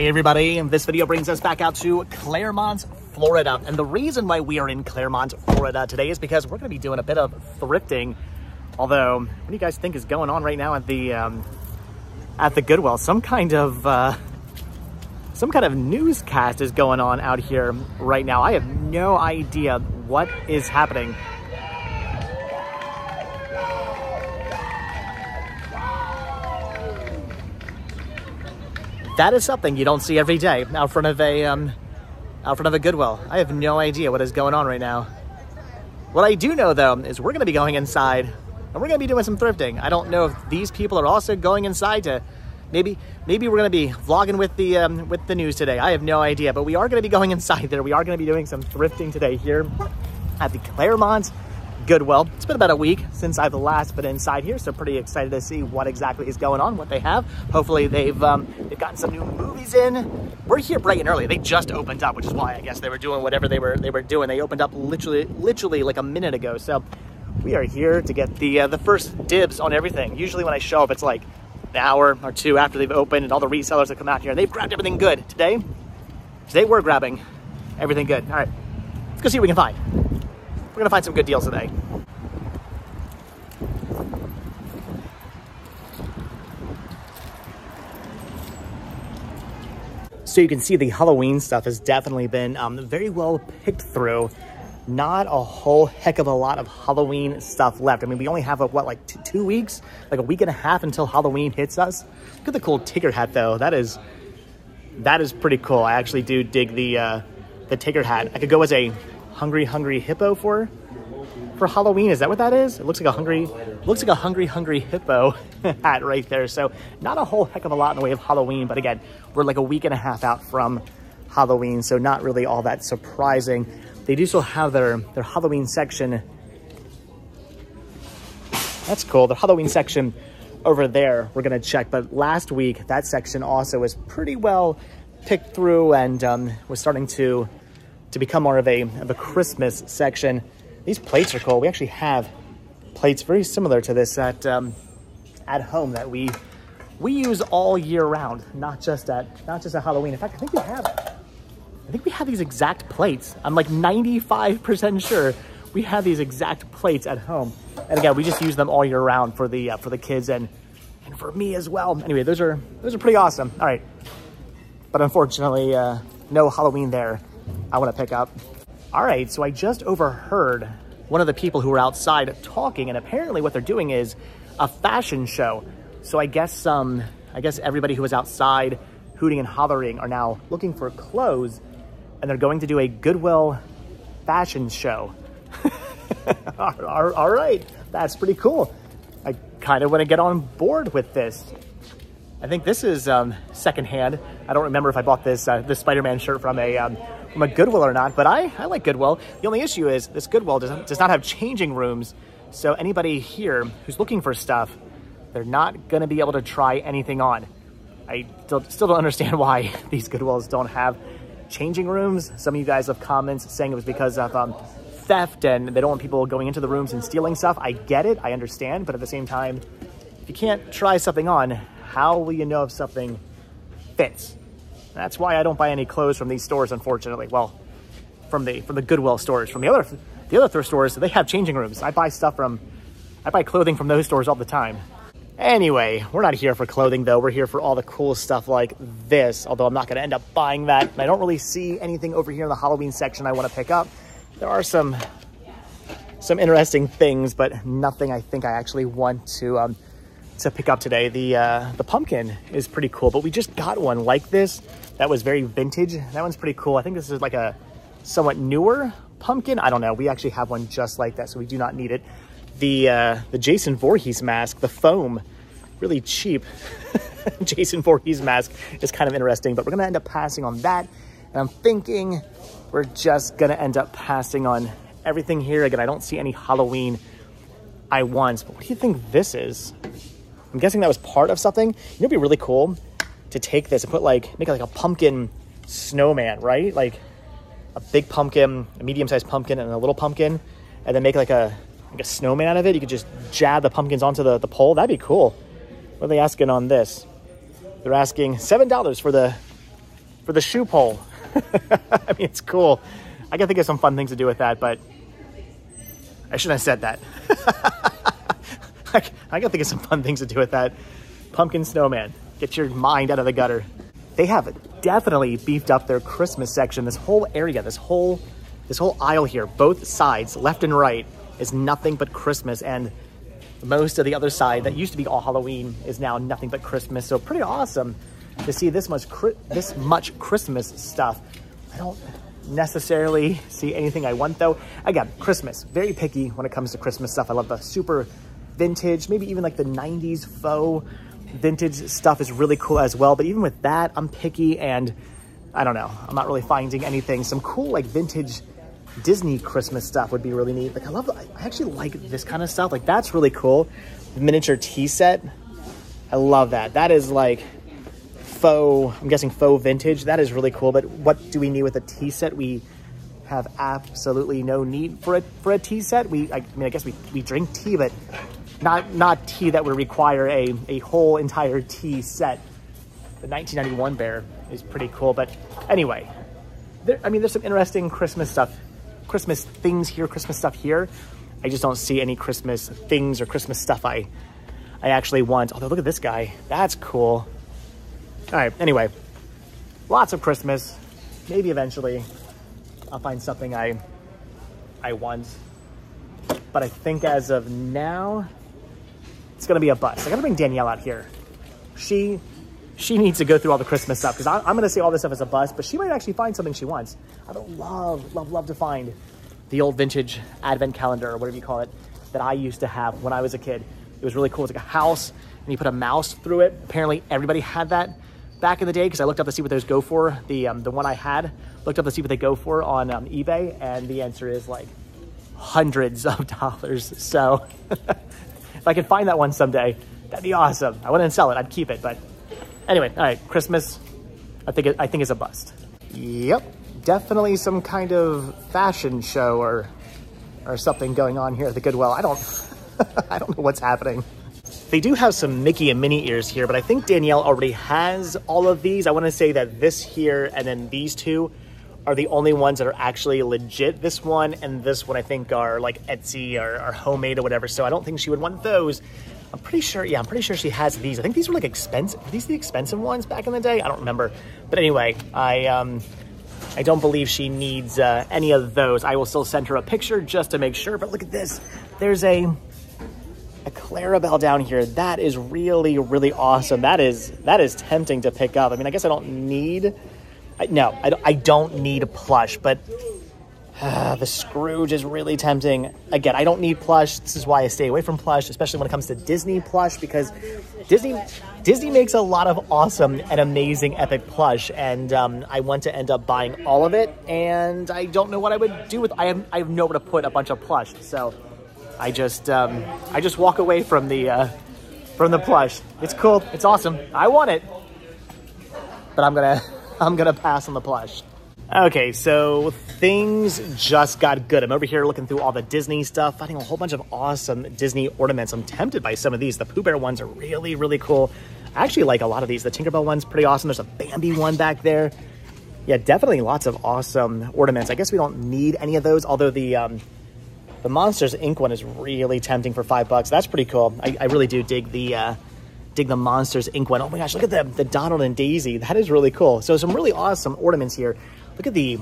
Hey everybody, this video brings us back out to Clermont, Florida. And the reason why we are in Clermont, Florida today is because we're going to be doing a bit of thrifting. Although, what do you guys think is going on right now at the Goodwill? Some kind of newscast is going on out here right now. I have no idea what is happening. That is something you don't see every day out front of a Goodwill. I have no idea what is going on right now. What I do know though is we're going to be going inside and we're going to be doing some thrifting. I don't know if these people are also going inside to maybe we're going to be vlogging with the news today. I have no idea, but we are going to be going inside there. We are going to be doing some thrifting today here at the Clermont Goodwill. It's been about a week since I've last been inside here, so pretty excited to see what exactly is going on, what they have. Hopefully they've gotten some new movies in. We're here bright and early. They just opened up, which is why I guess they were doing whatever they were doing. They opened up literally like a minute ago. So we are here to get the first dibs on everything. Usually when I show up, it's like an hour or two after they've opened and all the resellers have come out here and they've grabbed everything good. Today we're grabbing everything good. All right, let's go see what we can find. We're gonna find some good deals today. So you can see the Halloween stuff has definitely been very well picked through. Not a whole heck of a lot of Halloween stuff left. I mean, we only have like 2 weeks, like a week and a half until Halloween hits us. Look at the cool Tigger hat though. That is pretty cool. I actually do dig the Tigger hat. I could go as a hungry hippo for Halloween. Is that what that is? It looks like a hungry hippo hat right there. So not a whole heck of a lot in the way of Halloween, but again, we're like a week and a half out from Halloween, so not really all that surprising. They do still have their Halloween section. That's cool. The Halloween section over there, we're gonna check. But last week, that section also was pretty well picked through and was starting to become more of a Christmas section. These plates are cool. We actually have plates very similar to this at home that we use all year round, not just at Halloween. In fact, I think we have these exact plates. I'm like 95% sure we have these exact plates at home. And again, we just use them all year round for the kids and for me as well. Anyway, those are pretty awesome. All right, but unfortunately, no Halloween there. I want to pick up. All right, so I just overheard one of the people who were outside talking, and apparently what they're doing is a fashion show. So I guess everybody who was outside hooting and hollering are now looking for clothes, and they're going to do a Goodwill fashion show. All right, that's pretty cool. I kind of want to get on board with this. I think this is secondhand. I don't remember if I bought this Spider-Man shirt from a Goodwill or not, but I like Goodwill. The only issue is this Goodwill does not have changing rooms, so anybody here who's looking for stuff, they're not going to be able to try anything on. I still don't understand why these Goodwills don't have changing rooms. Some of you guys have comments saying it was because of theft and they don't want people going into the rooms and stealing stuff. I get it, I understand, but at the same time, if you can't try something on, how will you know if something fits? That's why I don't buy any clothes from these stores, unfortunately. Well, from the Goodwill stores. From the other thrift stores, they have changing rooms. I buy clothing from those stores all the time. Anyway, we're not here for clothing though. We're here for all the cool stuff like this, although I'm not going to end up buying that. And I don't really see anything over here in the Halloween section I want to pick up. There are some interesting things, but nothing I think I actually want to pick up today. The pumpkin is pretty cool, but we just got one like this that was very vintage. That one's pretty cool. I think this is like a somewhat newer pumpkin. I don't know. We actually have one just like that, so we do not need it. The Jason Voorhees mask, the foam, really cheap. Jason Voorhees mask is kind of interesting, but we're gonna end up passing on that. And I'm thinking we're just gonna end up passing on everything here. Again, I don't see any Halloween I want, but what do you think this is? I'm guessing that was part of something. You know, it'd be really cool to take this and make it like a pumpkin snowman, right? Like a big pumpkin, a medium-sized pumpkin, and a little pumpkin, and then make like a snowman out of it. You could just jab the pumpkins onto the pole. That'd be cool. What are they asking on this? They're asking $7 for the for the shoe pole. I mean, it's cool. I can think of some fun things to do with that, but I shouldn't have said that. I can think of some fun things to do with that. Pumpkin snowman. Get your mind out of the gutter. They have definitely beefed up their Christmas section. This whole area, this whole aisle here, both sides, left and right, is nothing but Christmas. And most of the other side that used to be all Halloween is now nothing but Christmas. So pretty awesome to see this much Christmas stuff. I don't necessarily see anything I want though. Again, Christmas, very picky when it comes to Christmas stuff. I love the super vintage, maybe even like the 90s faux vintage stuff is really cool as well. But even with that, I'm picky and I don't know. I'm not really finding anything. Some cool like vintage Disney Christmas stuff would be really neat. Like I actually like this kind of stuff. Like that's really cool. The miniature tea set. I love that. That is like faux, I'm guessing faux vintage. That is really cool. But what do we need with a tea set? We have absolutely no need for a tea set. I mean, I guess we drink tea, but not tea that would require a whole entire tea set. The 1991 bear is pretty cool. But anyway, there's some interesting Christmas stuff. Christmas things here, Christmas stuff here. I just don't see any Christmas things or Christmas stuff I actually want. Although look at this guy, that's cool. All right, anyway, lots of Christmas. Maybe eventually I'll find something I want. But I think as of now, it's gonna be a bust. I gotta bring Danielle out here. She needs to go through all the Christmas stuff because I'm going to say all this stuff is a bust, but she might actually find something she wants. I would love to find the old vintage advent calendar or whatever you call it that I used to have when I was a kid. It was really cool. It's like a house and you put a mouse through it. Apparently everybody had that back in the day because I looked up to see what those go for. The one I had, looked up to see what they go for on eBay, and the answer is like hundreds of dollars. So if I could find that one someday, that'd be awesome. I wouldn't sell it, I'd keep it, but anyway, all right, Christmas, I think is a bust. Yep, definitely some kind of fashion show or something going on here at the Goodwill. I don't know what's happening. They do have some Mickey and Minnie ears here, but I think Danielle already has all of these. I want to say that this here and then these two are the only ones that are actually legit. This one and this one I think are like Etsy or homemade or whatever, so I don't think she would want those. I'm pretty sure she has these. I think these were like expensive. Are these the expensive ones back in the day? I don't remember. But anyway, I don't believe she needs any of those. I will still send her a picture just to make sure. But look at this. There's a Clarabelle down here. That is really, really awesome. That is tempting to pick up. I mean, I guess I don't need... No, I don't need a plush, but... the Scrooge is really tempting. Again, I don't need plush. This is why I stay away from plush, especially when it comes to Disney plush, because Disney makes a lot of awesome and amazing epic plush, and I want to end up buying all of it, and I don't know what I would do with. I have nowhere to put a bunch of plush, so I just walk away from the plush. It's cool. It's awesome. I want it, but I'm gonna pass on the plush. Okay, so things just got good. I'm over here looking through all the Disney stuff, finding a whole bunch of awesome Disney ornaments. I'm tempted by some of these. The Pooh Bear ones are really, really cool. I actually like a lot of these. The Tinkerbell one's pretty awesome. There's a Bambi one back there. Yeah, definitely lots of awesome ornaments. I guess we don't need any of those, although the Monsters Inc. one is really tempting for $5. That's pretty cool. I really do dig the Monsters Inc. one. Oh my gosh, look at the Donald and Daisy. That is really cool. So some really awesome ornaments here. Look at the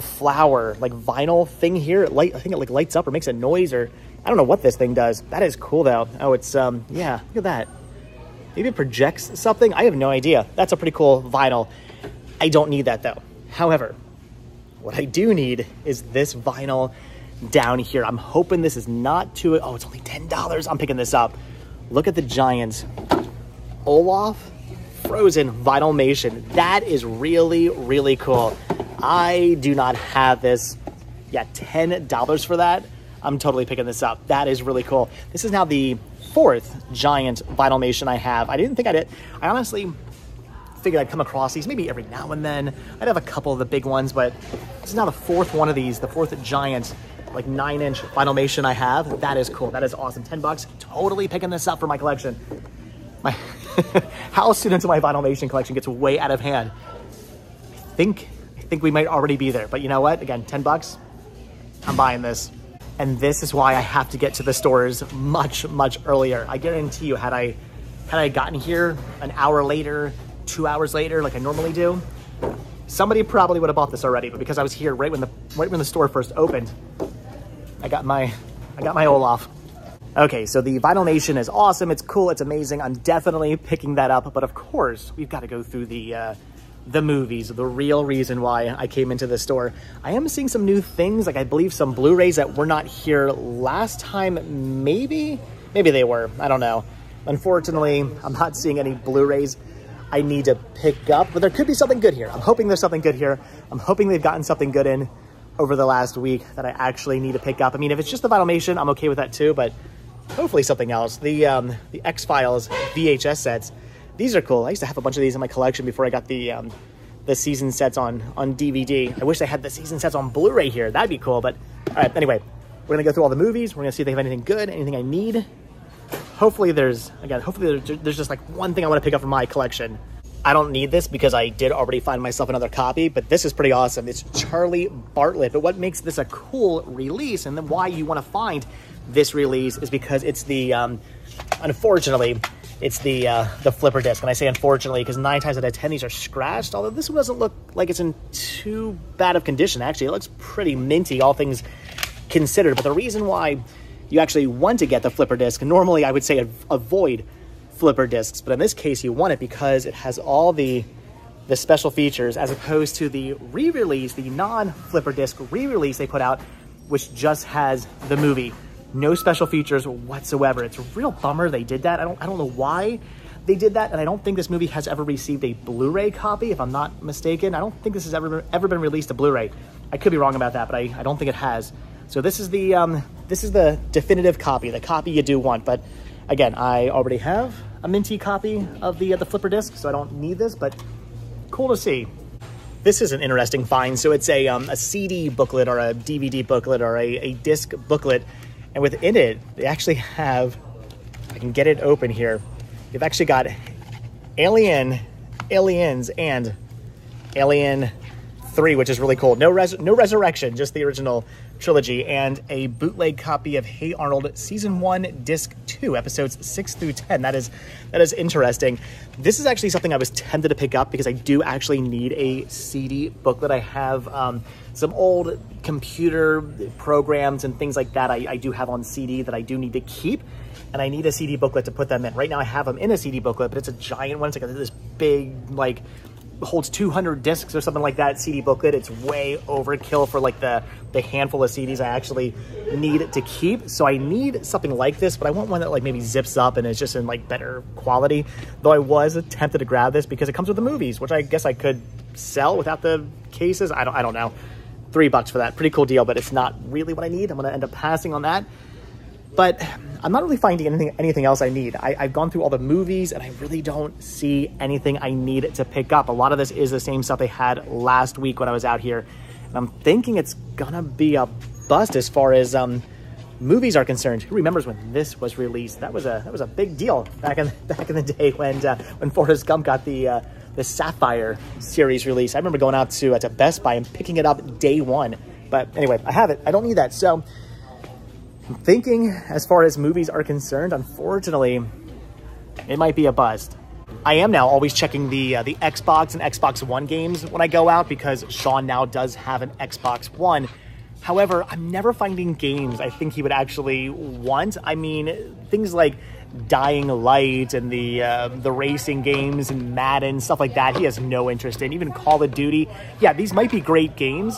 flower, like vinyl thing here. I think it like lights up or makes a noise, or I don't know what this thing does. That is cool though. Oh, it's yeah, look at that. Maybe it projects something. I have no idea. That's a pretty cool vinyl. I don't need that though. However, what I do need is this vinyl down here. I'm hoping this is not too, oh, it's only $10. I'm picking this up. Look at the giant Olaf Frozen Vinylmation. That is really, really cool. I do not have this. Yeah, $10 for that. I'm totally picking this up. That is really cool. This is now the 4th giant Vinylmation I have. I didn't think I did. I honestly figured I'd come across these maybe every now and then. I'd have a couple of the big ones, but this is now the 4th one of these, the 4th giant, like 9-inch Vinylmation I have. That is cool. That is awesome. $10. Totally picking this up for my collection. My how soon until my Vinylmation collection gets way out of hand. think we might already be there. But you know what? Again, 10 bucks, I'm buying this. And this is why I have to get to the stores much, much earlier. I guarantee you, had I gotten here an hour later, 2 hours later, like I normally do, somebody probably would have bought this already. But because I was here right when the store first opened, I got my Olaf. Okay, so the Vinyl Nation is awesome. It's cool. It's amazing. I'm definitely picking that up. But of course, we've got to go through the movies, the real reason why I came into the store. I am seeing some new things, like I believe some Blu-rays that were not here last time. Maybe they were. I don't know. Unfortunately, I'm not seeing any Blu-rays I need to pick up, but there could be something good here. I'm hoping there's something good here. I'm hoping they've gotten something good in over the last week that I actually need to pick up. I mean, if it's just the Vinyl Nation, I'm okay with that too, but hopefully something else. The X-Files VHS sets, these are cool. I used to have a bunch of these in my collection before I got the season sets on DVD. I wish I had the season sets on Blu-ray here. That'd be cool, but all right, anyway, we're gonna go through all the movies. We're gonna see if they have anything good, anything I need. Hopefully there's just like one thing I want to pick up from my collection. I don't need this because I did already find myself another copy, but this is pretty awesome. It's Charlie Bartlett, but what makes this a cool release and then why you want to find this release is because it's the, unfortunately, it's the flipper disc. And I say unfortunately because 9 times out of 10 these are scratched, although this one doesn't look like it's in too bad of condition. Actually, it looks pretty minty, all things considered. But the reason why you actually want to get the flipper disc, normally I would say avoid flipper discs, but in this case you want it because it has all the special features as opposed to the re-release, the non-flipper disc re-release they put out, which just has the movie. No special features whatsoever. It's a real bummer they did that. I don't know why they did that, and I don't think this movie has ever received a Blu-ray copy, if I'm not mistaken. I don't think this has ever been released to Blu-ray. I could be wrong about that, but I don't think it has. So this is the definitive copy, the copy you do want. But again, I already have a minty copy of the flipper disc, so I don't need this, but cool to see. This is an interesting find. So it's a CD booklet or a DVD booklet or a disc booklet. And within it, they actually have, I can get it open here. They've actually got Aliens, and Alien 3, which is really cool. No Resurrection, just the original trilogy, and a bootleg copy of Hey Arnold Season 1, Disc 2, Episodes 6 through 10. That is interesting. This is actually something I was tempted to pick up because I do actually need a CD booklet. I have some old computer programs and things like that I do have on CD that I do need to keep, and I need a CD booklet to put them in. Right now I have them in a CD booklet, but it's a giant one. It's like this big, like, holds 200 discs or something like that CD booklet. It's way overkill for like the handful of CDs I actually need to keep. So I need something like this, but I want one that like maybe zips up and is just in like better quality. Though I was tempted to grab this because it comes with the movies, which I guess I could sell without the cases. I don't know. $3 for that. Pretty cool deal, but it's not really what I need. I'm going to end up passing on that. But I'm not really finding anything else I need. I've gone through all the movies and I really don't see anything I need to pick up. A lot of this is the same stuff they had last week when I was out here. And I'm thinking it's gonna be a bust as far as movies are concerned. Who remembers when this was released? That was a big deal back in the day when Forrest Gump got the Sapphire series release. I remember going out to Best Buy and picking it up day one. But anyway, I have it. I don't need that. So I'm thinking, as far as movies are concerned, unfortunately, it might be a bust. I am now always checking the Xbox and Xbox One games when I go out because Sean now does have an Xbox One. However, I'm never finding games I think he would actually want. I mean, things like Dying Light and the racing games and Madden, stuff like that, he has no interest in. Even Call of Duty. Yeah, these might be great games,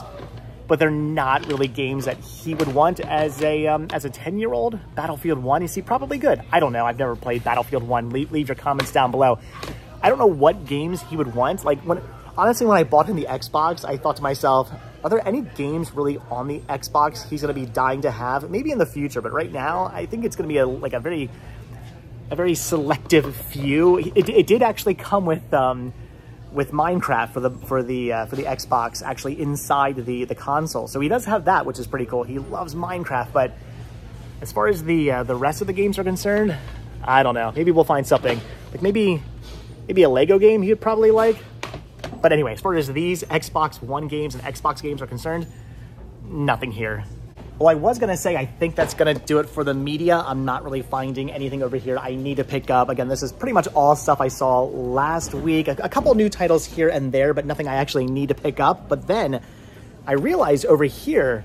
but they're not really games that he would want as a 10-year-old. Battlefield 1, is he probably good? I don't know. I've never played Battlefield 1. Leave your comments down below. I don't know what games he would want. Like, honestly, when I bought him the Xbox, I thought to myself, are there any games really on the Xbox he's going to be dying to have? Maybe in the future, but right now, I think it's going to be a very selective few. It did actually come with Minecraft for the Xbox actually inside the console. So he does have that, which is pretty cool. He loves Minecraft, but as far as the rest of the games are concerned, I don't know. Maybe we'll find something. Like maybe a Lego game he would probably like. But anyway, as far as these Xbox One games and Xbox games are concerned, nothing here. Well, I was gonna say, I think that's gonna do it for the media. I'm not really finding anything over here I need to pick up. Again, this is pretty much all stuff I saw last week. A couple new titles here and there, but nothing I actually need to pick up. But then I realized over here,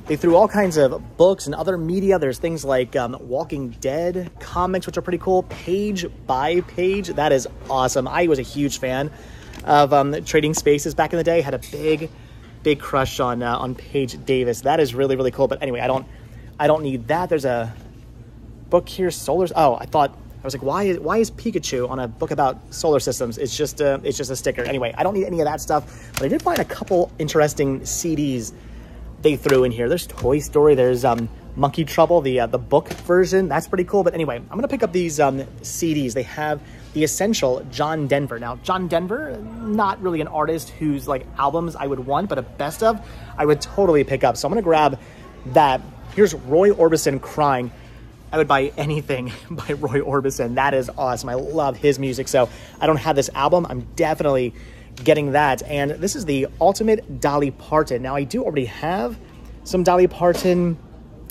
they threw all kinds of books and other media. There's things like Walking Dead comics, which are pretty cool. Page by Page, that is awesome. I was a huge fan of Trading Spaces back in the day. Had a big crush on Paige Davis. That is really, really cool. But anyway, I don't need that. There's a book here, Oh, I was like, why is Pikachu on a book about solar systems? It's just a sticker. Anyway, I don't need any of that stuff. But I did find a couple interesting CDs they threw in here. There's Toy Story. There's Monkey Trouble, the book version. That's pretty cool. But anyway, I'm gonna pick up these CDs. They have the Essential John Denver. Now, John Denver, not really an artist whose like albums I would want, but a best of I would totally pick up. So I'm gonna grab that. Here's Roy Orbison Crying. I would buy anything by Roy Orbison. That is awesome. I love his music. So I don't have this album. I'm definitely getting that. And this is the Ultimate Dolly Parton. Now, I do already have some Dolly Parton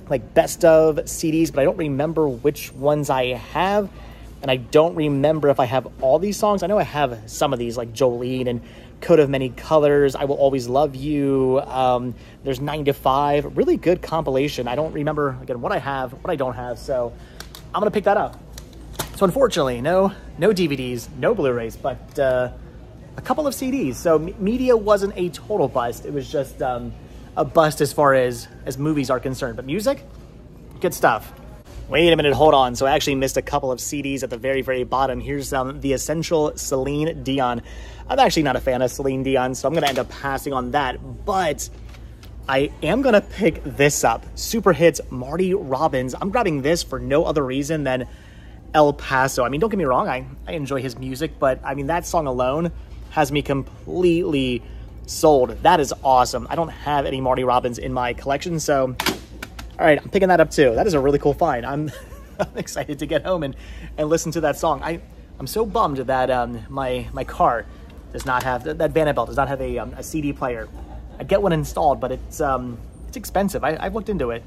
like best of CDs, but I don't remember which ones I have. And I don't remember if I have all these songs. I know I have some of these, like Jolene and Coat of Many Colors, I Will Always Love You. There's 9 to 5, really good compilation. I don't remember, again, what I have, what I don't have. So I'm gonna pick that up. So unfortunately, no DVDs, no Blu-rays, but a couple of CDs. So media wasn't a total bust. It was just a bust as far as movies are concerned. But music, good stuff. Wait a minute, hold on. So I actually missed a couple of CDs at the very, very bottom. Here's the Essential Celine Dion. I'm actually not a fan of Celine Dion, so I'm gonna end up passing on that. But I am gonna pick this up. Super Hits, Marty Robbins. I'm grabbing this for no other reason than El Paso. I mean, don't get me wrong, I enjoy his music, but I mean, that song alone has me completely sold. That is awesome. I don't have any Marty Robbins in my collection, so all right, I'm picking that up too. That is a really cool find. I'm excited to get home and listen to that song. I'm so bummed that my car does not have, that Vanabelle does not have a CD player. I'd get one installed, but it's expensive. I've looked into it.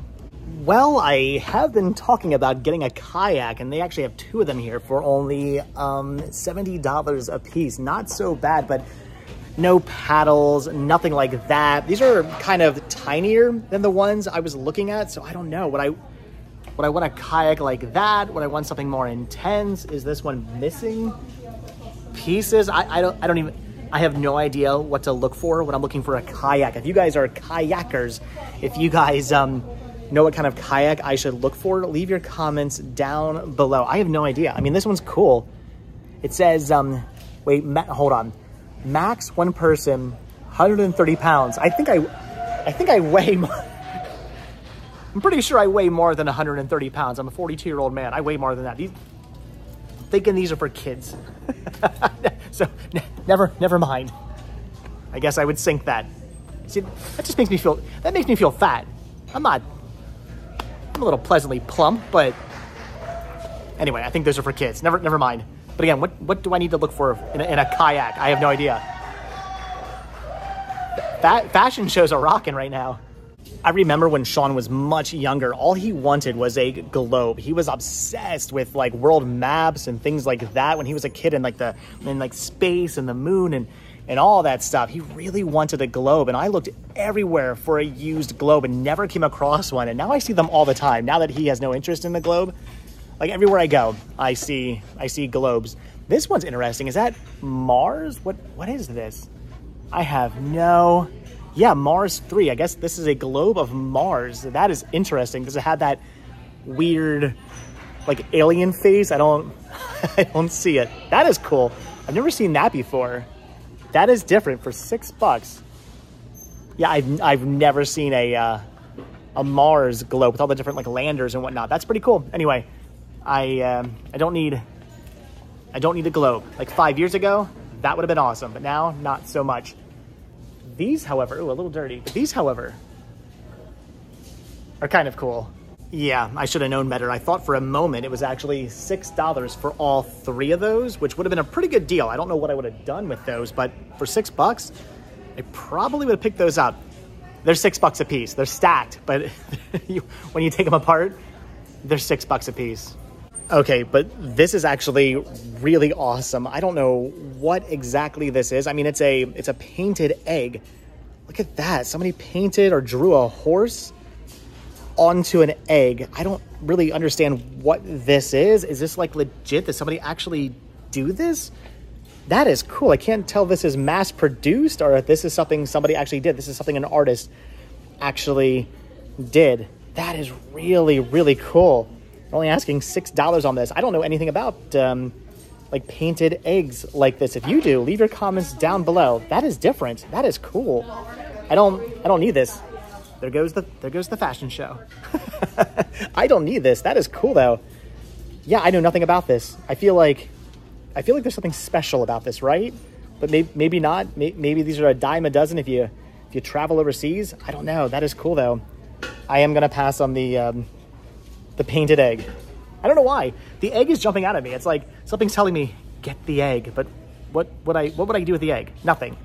Well, I have been talking about getting a kayak, and they actually have 2 of them here for only $70 a piece. Not so bad, but no paddles, nothing like that. These are kind of tinier than the ones I was looking at, so I don't know. Would I want a kayak like that? Would I want something more intense? Is this one missing pieces? I have no idea what to look for when I'm looking for a kayak. If you guys are kayakers, if you guys know what kind of kayak I should look for, leave your comments down below. I have no idea. I mean, this one's cool. It says, wait, hold on. Max one person, 130 pounds. I think I weigh more. I'm pretty sure I weigh more than 130 pounds. I'm a 42-year-old man. I weigh more than that. I'm thinking these are for kids. So never mind. I guess I would sink that. See, that just makes me feel fat. I'm a little pleasantly plump, but anyway, I think those are for kids. Never mind. But again, what do I need to look for in a kayak? I have no idea. Fashion shows are rocking right now. I remember when Sean was much younger, all he wanted was a globe. He was obsessed with like world maps and things like that when he was a kid, and like space and the moon and all that stuff. He really wanted a globe, and I looked everywhere for a used globe and never came across one. And now I see them all the time. Now that he has no interest in the globe, like everywhere I go, I see globes. This one's interesting. Is that Mars? What is this? I have no... Yeah, Mars 3. I guess this is a globe of Mars. That is interesting because it had that weird, like, alien face. I don't see it. That is cool. I've never seen that before. That is different for $6. Yeah, I've never seen a Mars globe with all the different like landers and whatnot. That's pretty cool. Anyway, I don't need a globe. Like 5 years ago, that would have been awesome, but now not so much. These, however, ooh, a little dirty, but these, however, are kind of cool. Yeah, I should have known better. I thought for a moment it was actually $6 for all 3 of those, which would have been a pretty good deal. I don't know what I would have done with those, but for $6, I probably would have picked those up. They're $6 a piece. They're stacked, but when you take them apart, they're $6 a piece. Okay, but this is actually really awesome. I don't know what exactly this is. I mean, it's a painted egg. Look at that. Somebody painted or drew a horse onto an egg. I don't really understand what this is. Is this like legit? Did somebody actually do this? That is cool. I can't tell if this is mass produced or if this is something somebody actually did. This is something an artist actually did. That is really, really cool. I'm only asking $6 on this. I don't know anything about like painted eggs like this. If you do, leave your comments down below. That is different. That is cool. I don't need this. There goes the fashion show. I don't need this. That is cool though. Yeah, I know nothing about this. I feel like there's something special about this, right? But maybe not. Maybe these are a dime a dozen if you travel overseas. I don't know. That is cool though. I am gonna pass on the painted egg. I don't know why. The egg is jumping out at me. It's like something's telling me get the egg. But what would I do with the egg? Nothing.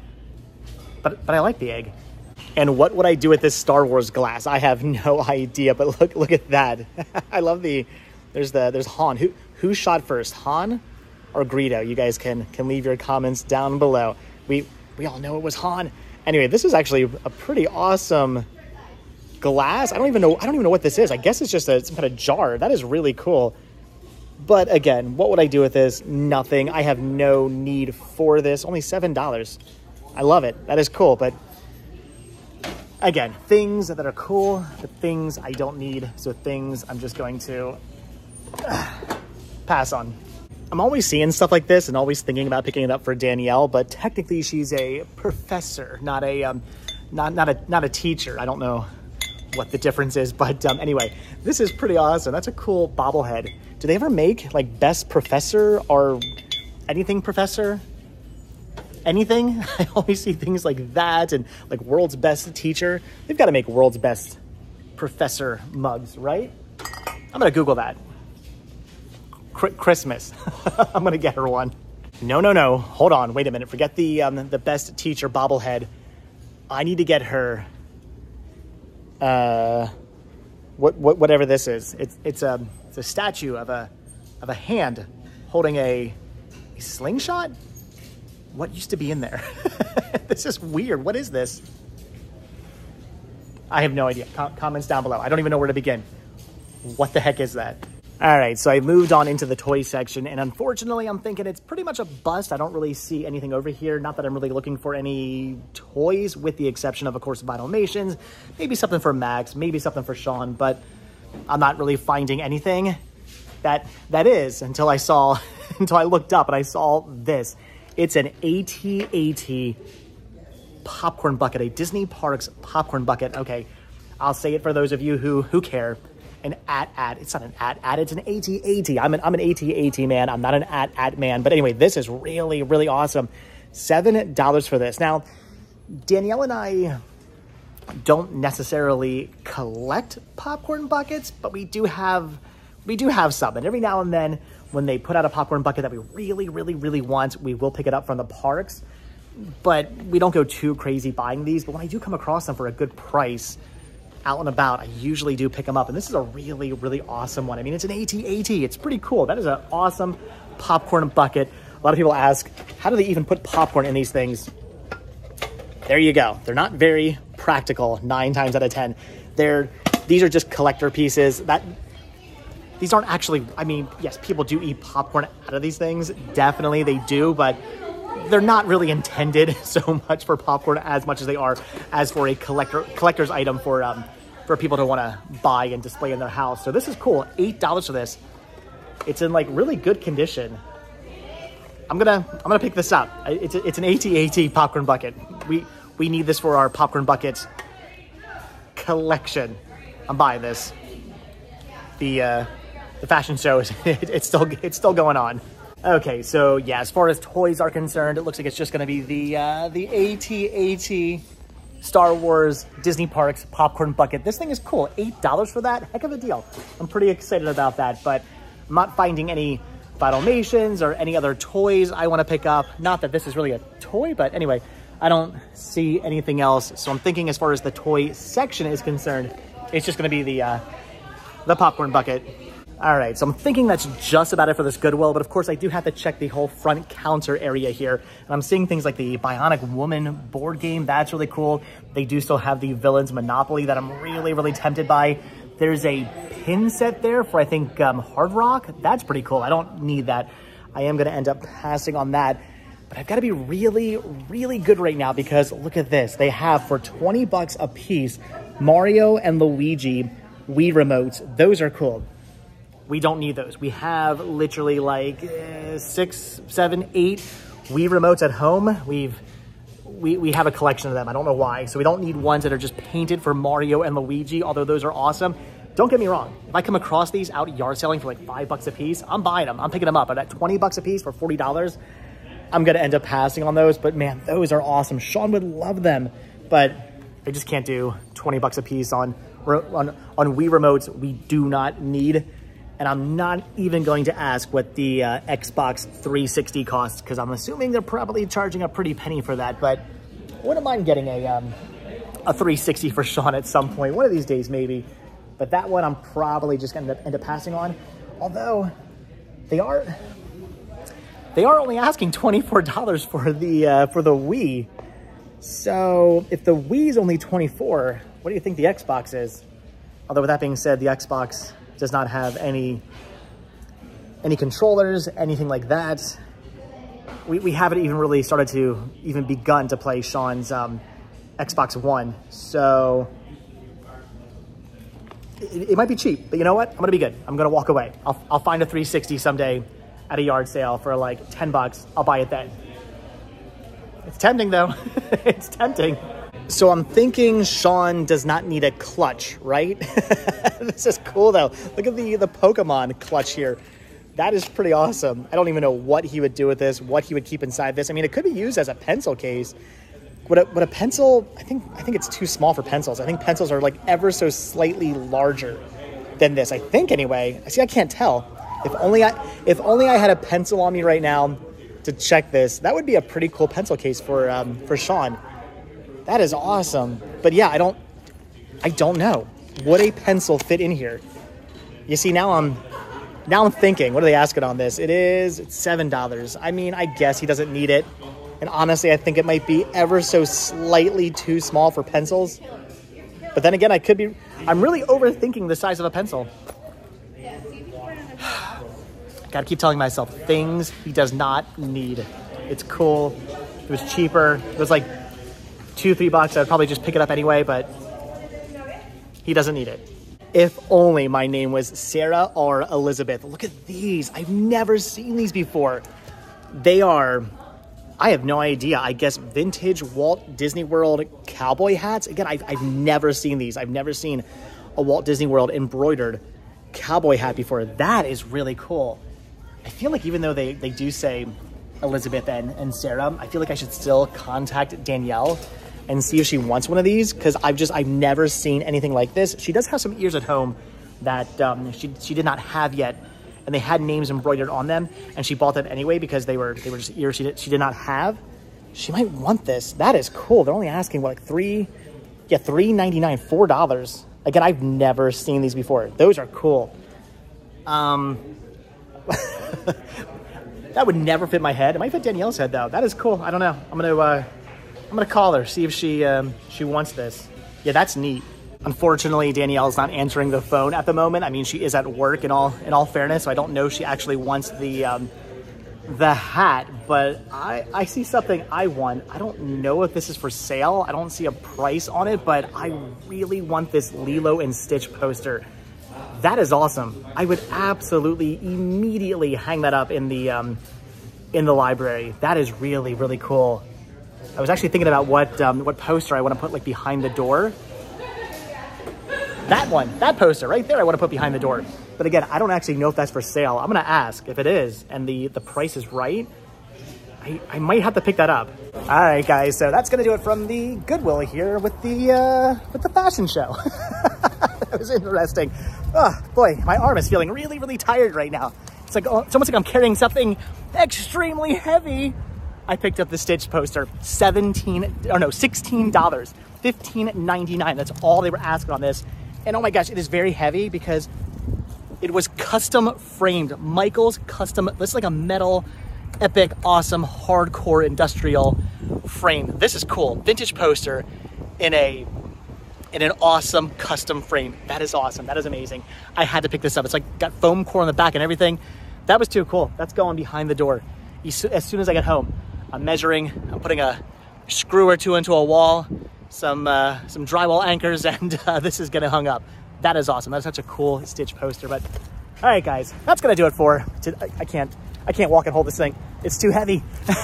But I like the egg. And what would I do with this Star Wars glass? I have no idea, but look at that. I love there's Han. Who shot first, Han or Greedo? You guys can leave your comments down below. We all know it was Han. Anyway, this is actually a pretty awesome glass. I don't even know what this is. I guess it's just some kind of jar. That is really cool. But again, what would I do with this? Nothing. I have no need for this. Only $7. I love it. That is cool, but again, things that are cool, but things I don't need. So things I'm just going to pass on. I'm always seeing stuff like this and always thinking about picking it up for Danielle, but technically she's a professor, not a teacher. I don't know what the difference is, but anyway, this is pretty awesome. That's a cool bobblehead. Do they ever make like best professor or anything professor? Anything? I always see things like that and like world's best teacher. They've got to make world's best professor mugs, right? I'm gonna Google that. Christmas. I'm gonna get her one. No. Hold on. Wait a minute. Forget the best teacher bobblehead. I need to get her. Whatever this is. It's a statue of a hand holding a slingshot. What used to be in there? This is weird. What is this? I have no idea. Comments down below. I don't even know where to begin. What the heck is that? All right, so I moved on into the toy section, and unfortunately, I'm thinking it's pretty much a bust. I don't really see anything over here. Not that I'm really looking for any toys, with the exception of course, Vinylmations. Maybe something for Max, maybe something for Sean, but I'm not really finding anything that is until I looked up and I saw this. It's an AT-AT popcorn bucket, a Disney Parks popcorn bucket. Okay, I'll say it for those of you who care. An AT-AT. It's not an AT-AT, it's an AT-AT. I'm an AT-AT man. I'm not an AT-AT man. But anyway, this is really, really awesome. $7 for this. Now, Danielle and I don't necessarily collect popcorn buckets, but we do have some. And every now and then, when they put out a popcorn bucket that we really, really, really want, we will pick it up from the parks. But we don't go too crazy buying these. But when I do come across them for a good price out and about, I usually do pick them up. And this is a really, really awesome one. I mean, it's an AT-AT. It's pretty cool. That is an awesome popcorn bucket. A lot of people ask, how do they even put popcorn in these things? There you go. They're not very practical 9 times out of 10. These are just collector pieces. These aren't actually, I mean, yes, people do eat popcorn out of these things. Definitely they do, but they're not really intended so much for popcorn as much as they are as for a collector's item for people to want to buy and display in their house. So this is cool. $8 for this. It's in like really good condition. I'm gonna pick this up. It's an AT-AT popcorn bucket. We need this for our popcorn bucket collection. I'm buying this. The fashion show is it's still going on. Okay, so yeah, as far as toys are concerned, it looks like it's just going to be the AT-AT Star Wars, Disney Parks, popcorn bucket. This thing is cool. $8 for that? Heck of a deal. I'm pretty excited about that, but I'm not finding any Filmations or any other toys I want to pick up. Not that this is really a toy, but anyway, I don't see anything else. So I'm thinking as far as the toy section is concerned, it's just going to be the popcorn bucket. All right, so I'm thinking that's just about it for this Goodwill, but of course I do have to check the whole front counter area here. And I'm seeing things like the Bionic Woman board game. That's really cool. They do still have the Villains Monopoly that I'm really, really tempted by. There's a pin set there for, I think, Hard Rock. That's pretty cool. I don't need that. I am going to end up passing on that. But I've got to be really, really good right now because look at this. They have for 20 bucks a piece, Mario and Luigi Wii remotes. Those are cool. We don't need those. We have literally like 6, 7, 8 Wii remotes at home. We have a collection of them. I don't know why. So we don't need ones that are just painted for Mario and Luigi, although those are awesome. Don't get me wrong. If I come across these out yard selling for like $5 a piece, I'm buying them. I'm picking them up. But at 20 bucks a piece for $40, I'm going to end up passing on those. But man, those are awesome. Sean would love them. But I just can't do 20 bucks a piece on Wii remotes we do not need. And I'm not even going to ask what the Xbox 360 costs because I'm assuming they're probably charging a pretty penny for that. But I wouldn't mind getting a 360 for Sean at some point, one of these days maybe. But that one I'm probably just going to end up passing on. Although they are only asking $24 for the Wii. So if the Wii is only $24, what do you think the Xbox is? Although with that being said, the Xbox does not have any controllers, anything like that. We haven't even really started to even begun to play Sean's Xbox One. So it might be cheap, but you know what? I'm gonna be good. I'm gonna walk away. I'll find a 360 someday at a yard sale for like 10 bucks. I'll buy it then. It's tempting though. It's tempting. So I'm thinking Sean does not need a clutch, right? This is cool though. Look at the Pokemon clutch here. That is pretty awesome. I don't even know what he would do with this, what he would keep inside this. I mean, it could be used as a pencil case. Would a pencil, I think it's too small for pencils. I think pencils are like ever so slightly larger than this, I think anyway. See, I can't tell. If only I had a pencil on me right now to check this, that would be a pretty cool pencil case for Sean. That is awesome. But yeah, I don't know. Would a pencil fit in here? You see, now I'm thinking, what are they asking on this? It's $7. I mean, I guess he doesn't need it. And honestly, I think it might be ever so slightly too small for pencils. But then again, I'm really overthinking the size of a pencil. Gotta keep telling myself things he does not need. It's cool. It was cheaper. It was like $2-3. I'd probably just pick it up anyway, but he doesn't need it. If only my name was Sarah or Elizabeth. Look at these. I've never seen these before. I have no idea. I guess vintage Walt Disney World cowboy hats. Again, I've never seen these. I've never seen a Walt Disney World embroidered cowboy hat before. That is really cool. I feel like even though they do say Elizabeth and Sarah, I feel like I should still contact Danielle and see if she wants one of these because I've never seen anything like this. She does have some ears at home that she did not have yet, and they had names embroidered on them, and she bought them anyway because they were just ears she did not have. She might want this. That is cool. They're only asking what, like $3.99, $4. Again, I've never seen these before. Those are cool. That would never fit my head. It might fit Danielle's head though. That is cool. I don't know. I'm gonna call her, see if she wants this. Yeah, that's neat. Unfortunately, Danielle's not answering the phone at the moment. I mean, she is at work in all fairness, so I don't know if she actually wants the hat, but I see something I want. I don't know if this is for sale. I don't see a price on it, but I really want this Lilo and Stitch poster. That is awesome. I would absolutely immediately hang that up in the library. That is really, really cool. I was actually thinking about what poster I want to put like behind the door. That one, that poster right there I want to put behind the door. But again, I don't actually know if that's for sale. I'm going to ask if it is and the price is right. I might have to pick that up. All right, guys, so that's gonna do it from the Goodwill here with the fashion show. That was interesting. Oh boy, my arm is feeling really, really tired right now. It's like, oh, it's almost like I'm carrying something extremely heavy. I picked up the Stitch poster, $16, $15.99. That's all they were asking on this. And oh my gosh, it is very heavy because it was custom framed. Michael's custom, this is like a metal, epic, awesome, hardcore industrial frame. This is cool. Vintage poster in an awesome custom frame. That is awesome. That is amazing. I had to pick this up. It's like got foam core on the back and everything. That was too cool. That's going behind the door. As soon as I get home, I'm measuring, I'm putting a screw or two into a wall, some drywall anchors, and this is getting hung up. That is awesome. That's such a cool Stitch poster. But all right, guys, that's gonna do it for, I can't walk and hold this thing. It's too heavy. All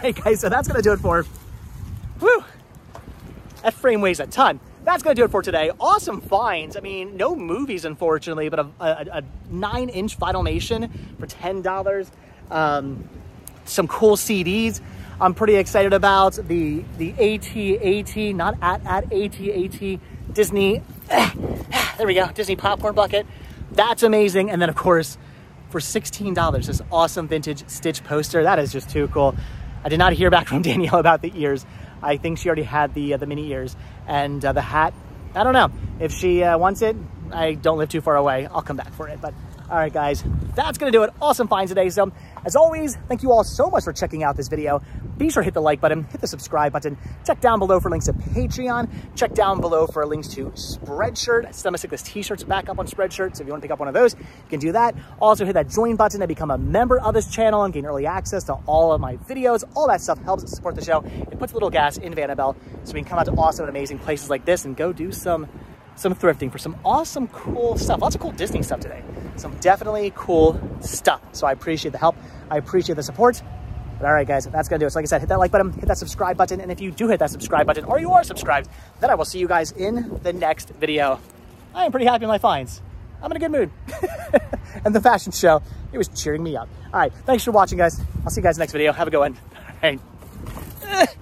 right, guys, so that's gonna do it for, whew, that frame weighs a ton. That's gonna do it for today. Awesome finds. I mean, no movies, unfortunately, but a 9-inch Filmation for $10. Some cool CDs. I'm pretty excited about the AT, not at AT Disney. There we go, Disney popcorn bucket. That's amazing. And then of course, for $16, this awesome vintage Stitch poster. That is just too cool. I did not hear back from Danielle about the ears. I think she already had the mini ears, and the hat. I don't know if she wants it. I don't live too far away. I'll come back for it. But all right, guys, that's gonna do it. Awesome finds today. So as always, thank you all so much for checking out this video. Be sure to hit the like button, hit the subscribe button. Check down below for links to Patreon. Check down below for links to Spreadshirt. Stomachsickless t-shirts back up on Spreadshirt. So if you want to pick up one of those, you can do that. Also hit that join button to become a member of this channel and gain early access to all of my videos. All that stuff helps support the show. It puts a little gas in Vanabelle so we can come out to awesome and amazing places like this and go do some thrifting for some awesome, cool stuff. Lots of cool Disney stuff today. Some definitely cool stuff. So I appreciate the help. I appreciate the support. But all right, guys, that's gonna do it. So like I said, hit that like button, hit that subscribe button. And if you do hit that subscribe button or you are subscribed, then I will see you guys in the next video. I am pretty happy with my finds. I'm in a good mood. And the fashion show, it was cheering me up. All right, thanks for watching, guys. I'll see you guys next video. Have a good one. All right.